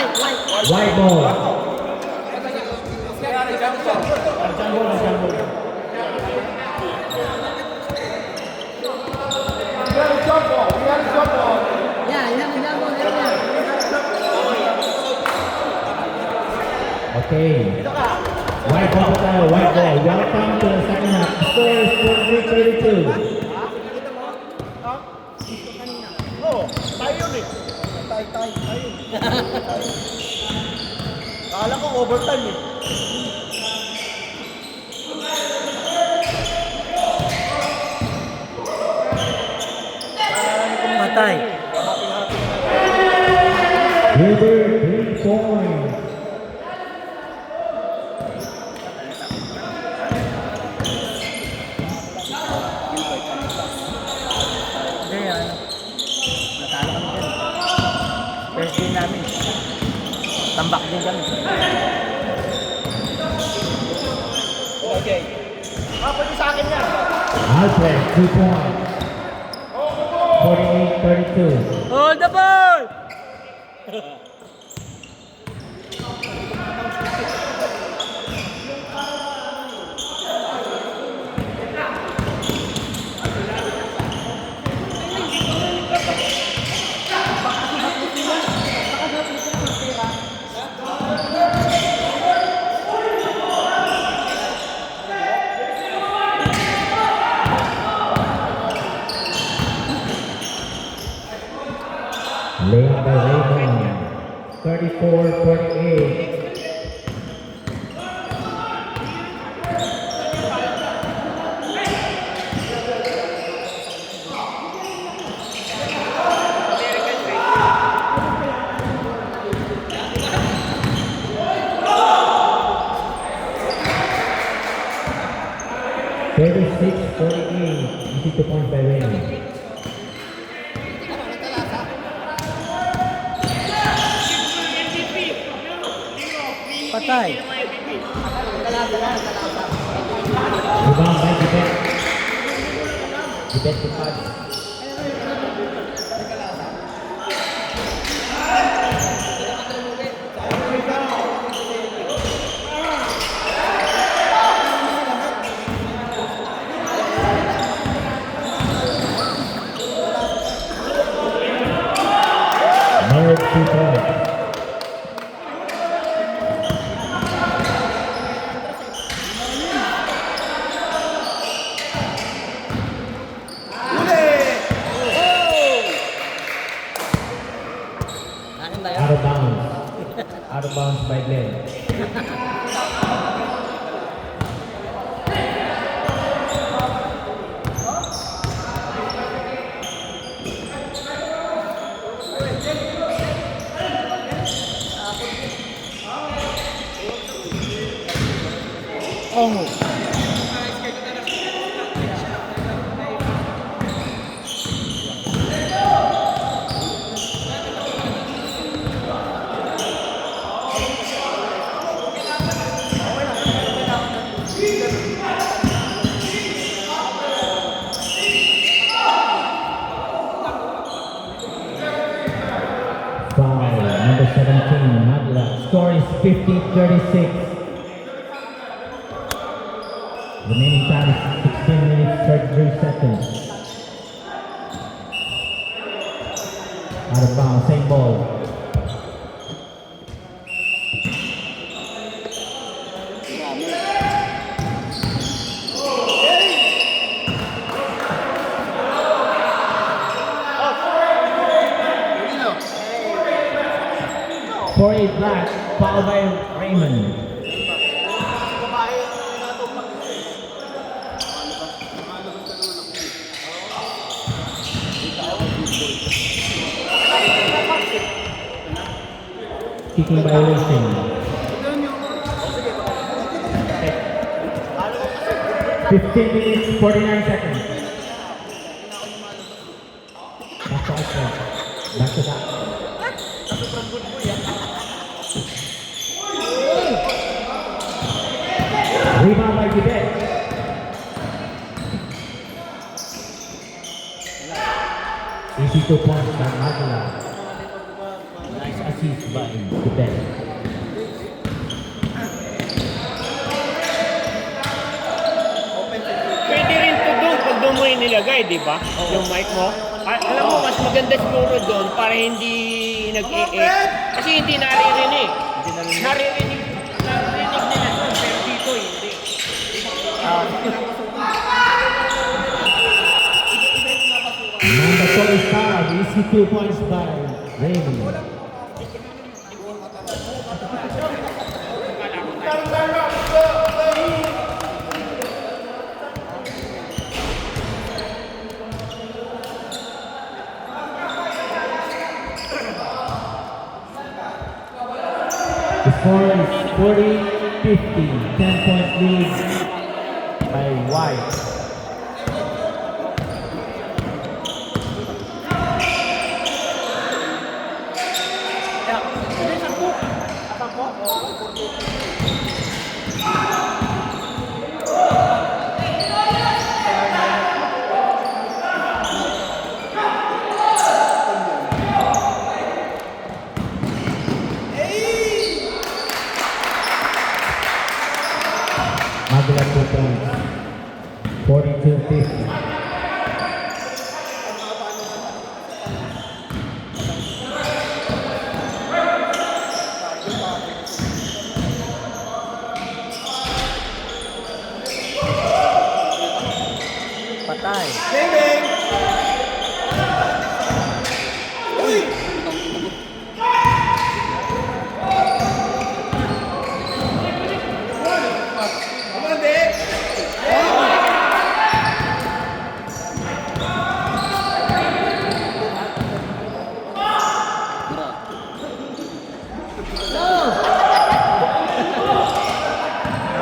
White ball. Okay. White ball tayo, white ball. Welcome to the second half. Score is 43-32. Tayo yun eh. Tayo. Akala ko overtime eh. Matay. River 3 points. Hindi, natalo kami dyan. First game namin. Tambak din kami. Okay. Pwede sa akin yan. Alfred 2 points. 48-32. Hold the ball! Lane by Raymond. 34-48. Easy 2 points by Raymond. Patay. Rebound by Gibet. Gibet to pass. Merritt 2 points. Out of bounds. Out of bounds by Glenn. Oh. Foul, number 17, Magla. Score is 50-36. Remaining time is 16 minutes, 33 seconds. Out of bounds, same ball. For a black, foul by Raymond. Kicking violation. 15 minutes, 49 seconds. Back to that. Rebound by Gibet. Easy 2 points by Magla. Nice assist assist by Tibet. Pwede rin to doon pag doon mo inilagay, di ba? Yung mic mo. Alam mo, mas maganda siguro doon para hindi nag-e-ek. Kasi hindi naririnig. Naririnig nila doon, pero dito hindi. Mandatory foul. Easy 2 points by Raymond. The score is 40-50. 10-point lead by White. Magla 2 points. 42-50. Patay. Bang, bang! Uy! Amande!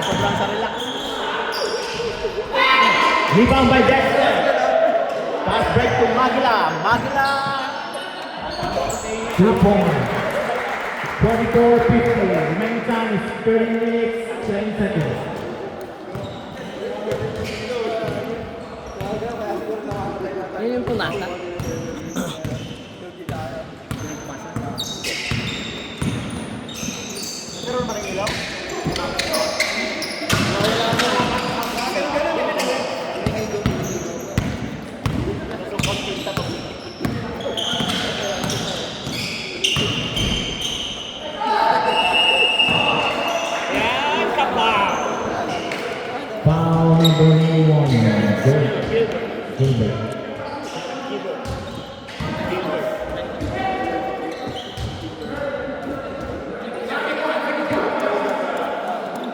Sobrang sa relax. Rebound by Dexter. Pass break to Magla. Magla! 2 points. 44-50. Remaining time is 30 minutes, 20 seconds. Yun yung punasa. Meron ba rin ilaw? Yan, kapa. Foul number 1. Gilbert.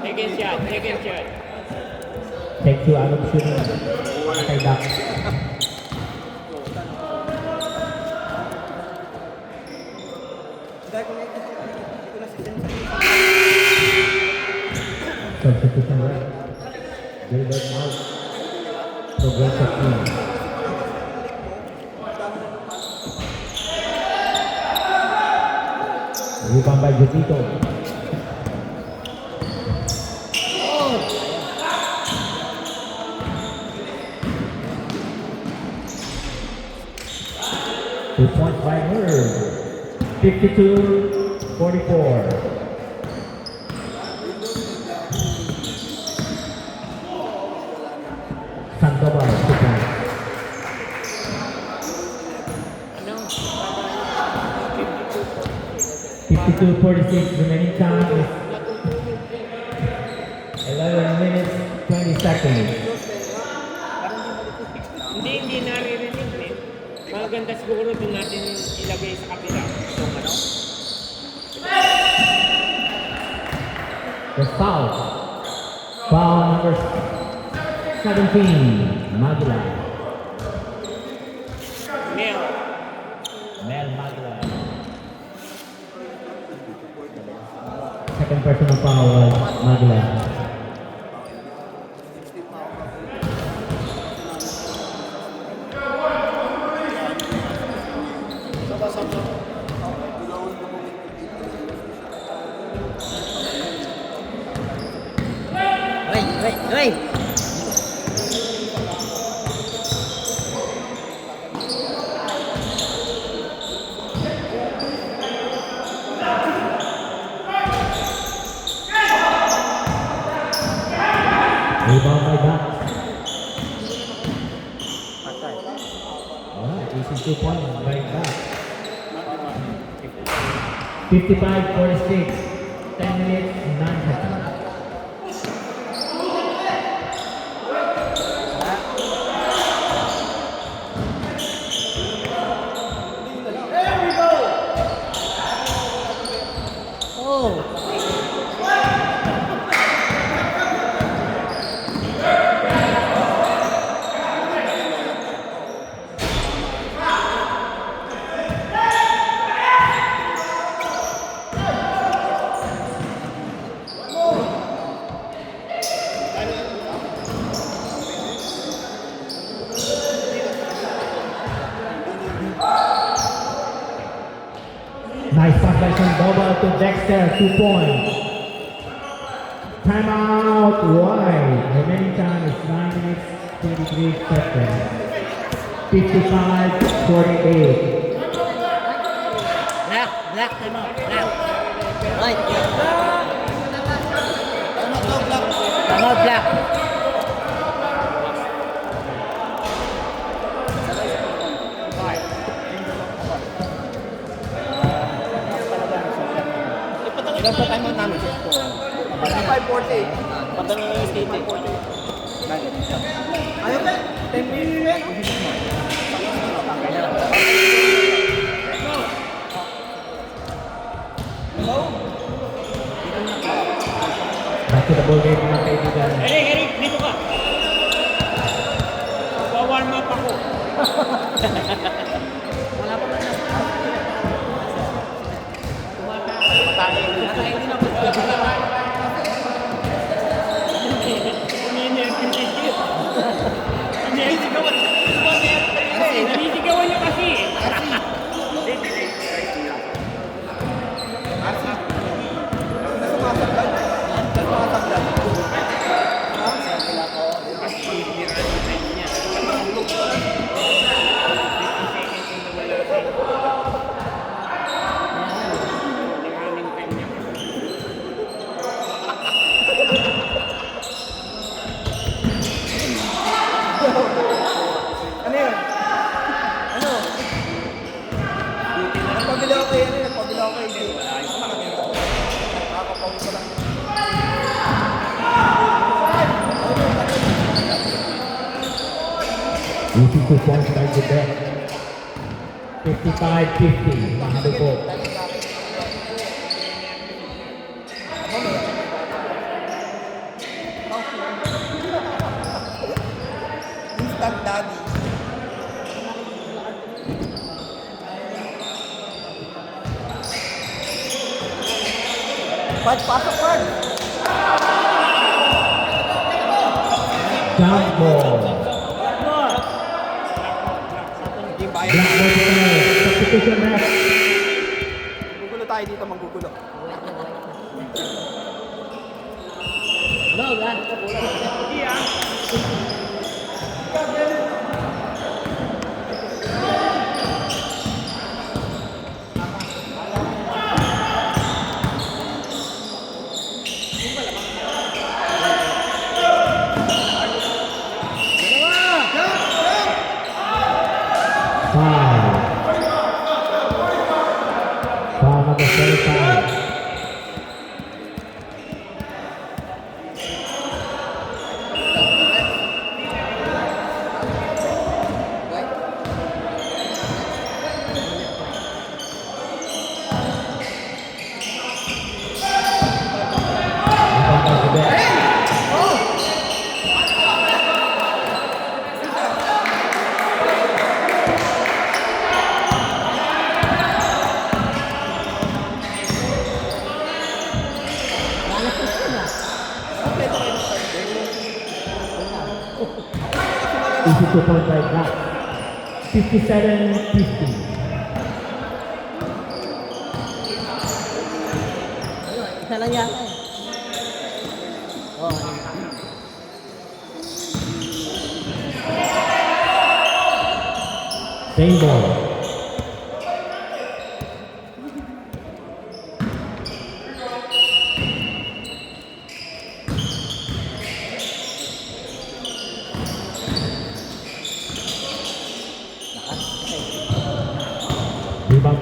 Second shot, second shot. Take 2 out of shooting. Kay Doc. Substitution right. Gilbert out. Progressive team. Rebound by Jovito. Two points by Herb. 52-44. Sandoval, 2 points. Ano? 52-46. Remaining time is 11 minutes, 20 seconds. Hindi naririnig eh. Maganda siguro doon natin ilagay sa kapila. So, ano? The foul. Foul number 17. Magla. Mel. Mel Magla. Second personal foul, Magla. Ray! Rebound by Bucks. Patay. Alright, easy 2 points by Bucks. 55-46. 10 minutes, 9 seconds. Oh! Nice pass by Sandoval to Dexter, 2 points. Timeout, wide. Remaining time is 9 minutes, 23 seconds. 55-48. Black! Black! Time out! Black! Right! Time out, Black! Ilan pa time out namin? 5:40. Patang yung state eh. Ayaw ba? 10 minutes. Back to the ball game, mga kaibigan. Eric, dito ka. Warm up ako. Wala pa na. Nanisigawan niyo kasi. Ano yun? Ano? Nagpabila ako yan eh. Nagpabila ako kay Jay. Nakakapawin ko lang. Easy 2 points by Quebec. 55-50. Mahalo po. Instant daddy. Pasok, Pad! Jump ball. Black ball to play. Substitution ref. Gugulo tayo dito, manggugulo. No, Black! Foul. Foul number 35. Rebound by Quebec. Easy 2 points by Black. 57-50. Isa lang yata eh. Oh, Same ball.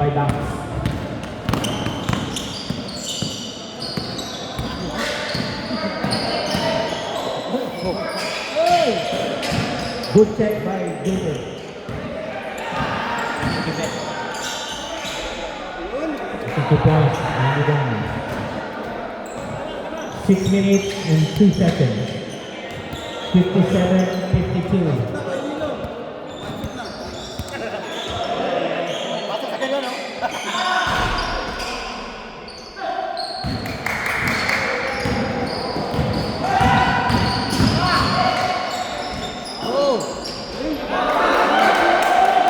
by Dax. Good check by Junior. It's 2 points, and down. 6 minutes and 2 seconds. 57-52. Pasok sa ganyan, no? Oh!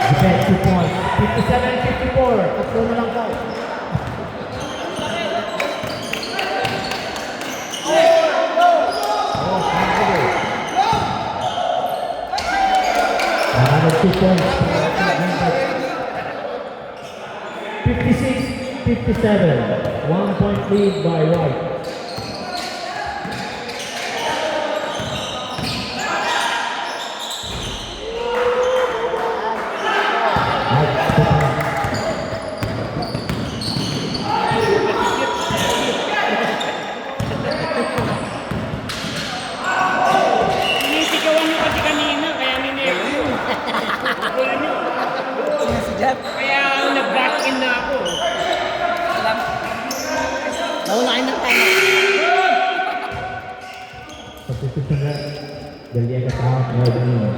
Defense 2 points. 57-54. Tatlo na lang tayo. Another 2 points. 56-57. 1 point lead by White. Sinisigawan nyo kasi kanina, kaya nineko. Wala nyo. Si Jeff. Kaya nag-back in na ako. Naulain ng time. Substitution rep. Daliaga out. Rodney.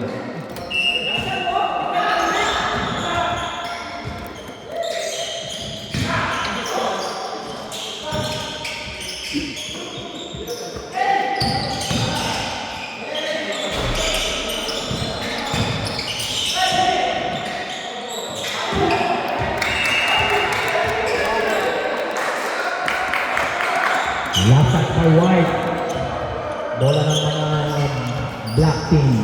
Lasak by White. Bola ng mga black team.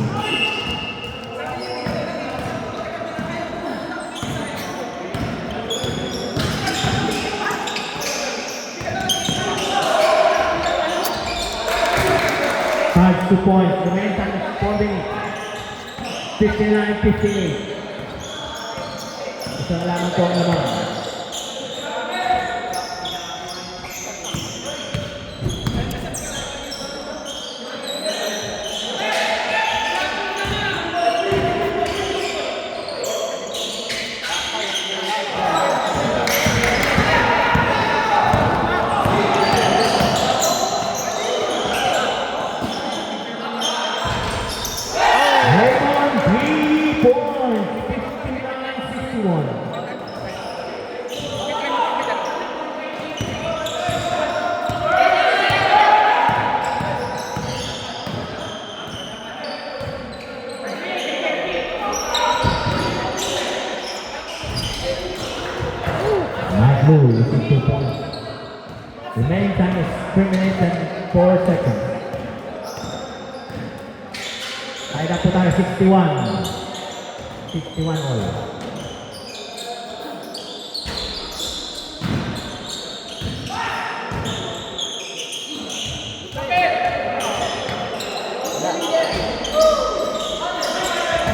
Charge 2 points. The main time is 4 minutes. 59-58. Isang lamang po ang naman. Raymond 3 points. 59-61. Nice move, this is 2 points. Remaining time is 3 minutes and 4 seconds. Tied up po tayo, 61. 61 all.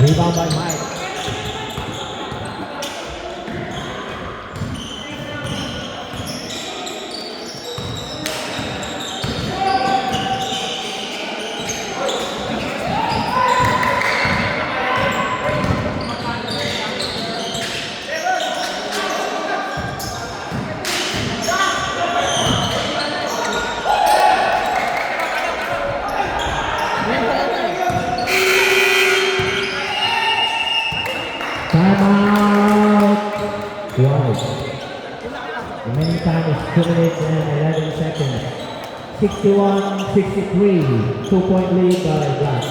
Rebound by Mike. Timeout. White. Remaining time is 2 minutes and 11 seconds. 61-63. 2-point lead by Black.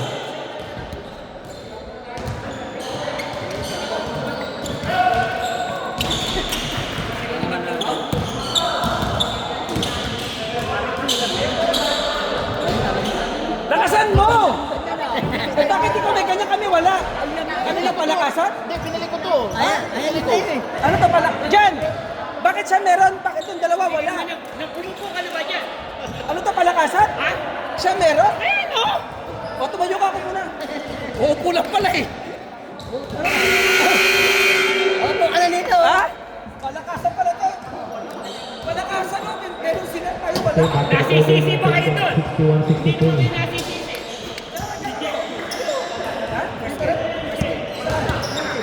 Lakasan mo! Eh, bakit ikaw may ganyan kami wala? Ano yung palakasan? Hindi, pinili ko to. Ayan, ayan ito. Ano to pala? Diyan! Bakit siya meron? Bakit yung dalawa wala? Nagpulupo ka na ba dyan? Ano to palakasan? Ha? Siya meron? Eh, no! O, tumayo ka ako muna. Uupo lang pala eh. Ano po ka na nito? Ha? Palakasan. Wala ka sa loob. Pero sila tayo wala. Okay, back to the Nasisisi ba kayo doon? 61-62. Hindi nasisisi.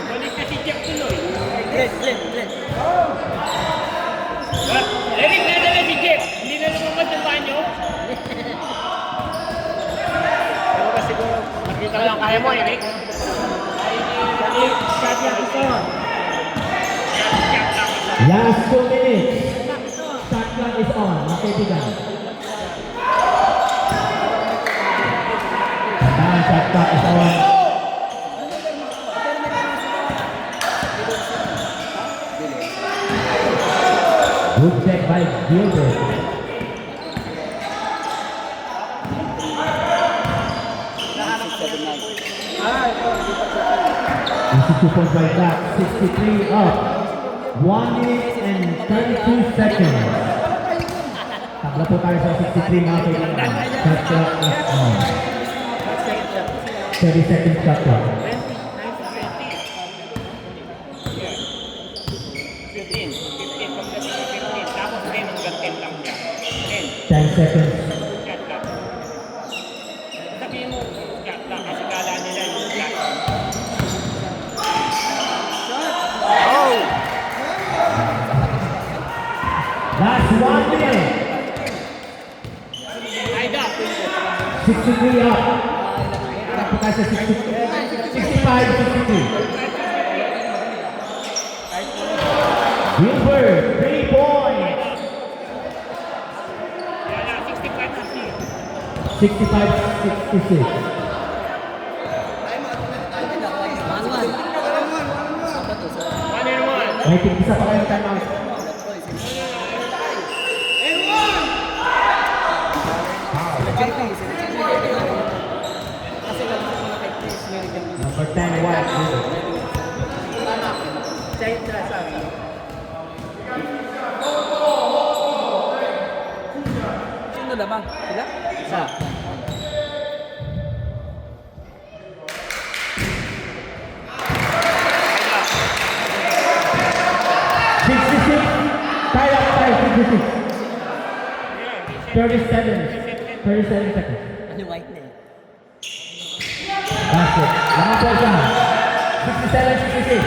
Balik na si Jeff tuloy. Glenn. Eric, nadala si Jeff. Hindi na lumabas ng banyo. Pero kasi siguro, nakita ko lang kaya mo, Eric. Last 2 minutes. Shot clock is on, mga kaibigan. Tandaan, shot clock is on. Good check by Gilbert. Easy 2 points by that. 63 up. 1 minute and 32 seconds. Tabla po tayo sa 63 mga kaibigan. Shot clock is on. 30 seconds shot clock. 15 pagdating sa 15. Tapos 10 hanggang 10 lang siya. 10 seconds. 10. Shot lang. Sabihin mo, shot lang. Kasi kala nila yung shot. Last 1 minute. Aida. 63 up. Tapos tayo sa 65-63. Gilbert, 3 points. Yan na, 65-60. 65-66. One and one. May tig-isa pa kayo timeout. Number 10, White. Sino lamang? Sila? Isa. Tied up by 66. 37 seconds. Ano white na eh? Basket. Lamang po siya. 67-66.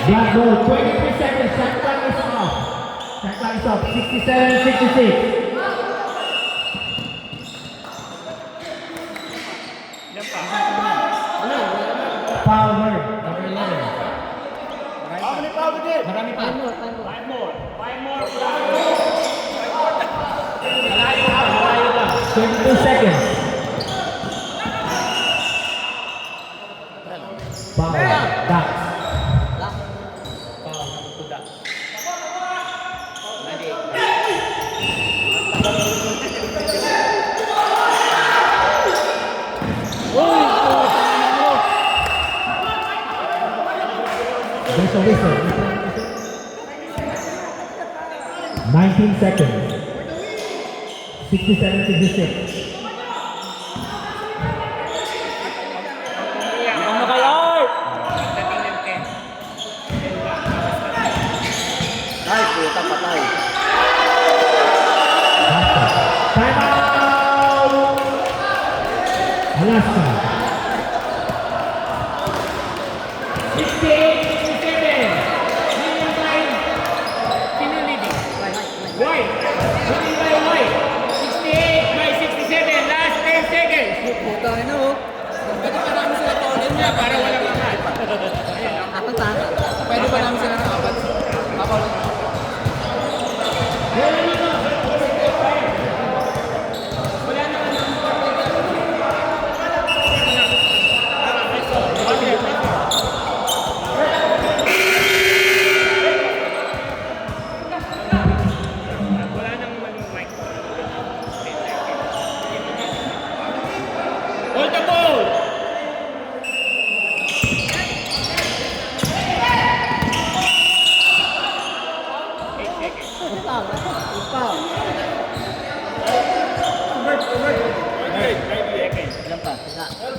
Black ball, 23 seconds. Shot clock is off. Shot clock is off. 67-66. Yan pa. Fowler, number 11. Marami pa. Five more. Malayo pa. 22 seconds. Foul. Dax. There's a whistle. 19 seconds. 67-66. Ano kayo? Pagdating ng 10. Ay, puta patay. Time out! Alaska. 68-67. Leading by Sino leading? White. Leading by White. 68 by 67. Last 10 seconds. Puta na oh. Pwede pa namin sila tawagin niya Para walang angat. Apat pa. Pwede pa namin sila nakapat. Mapawag. Na.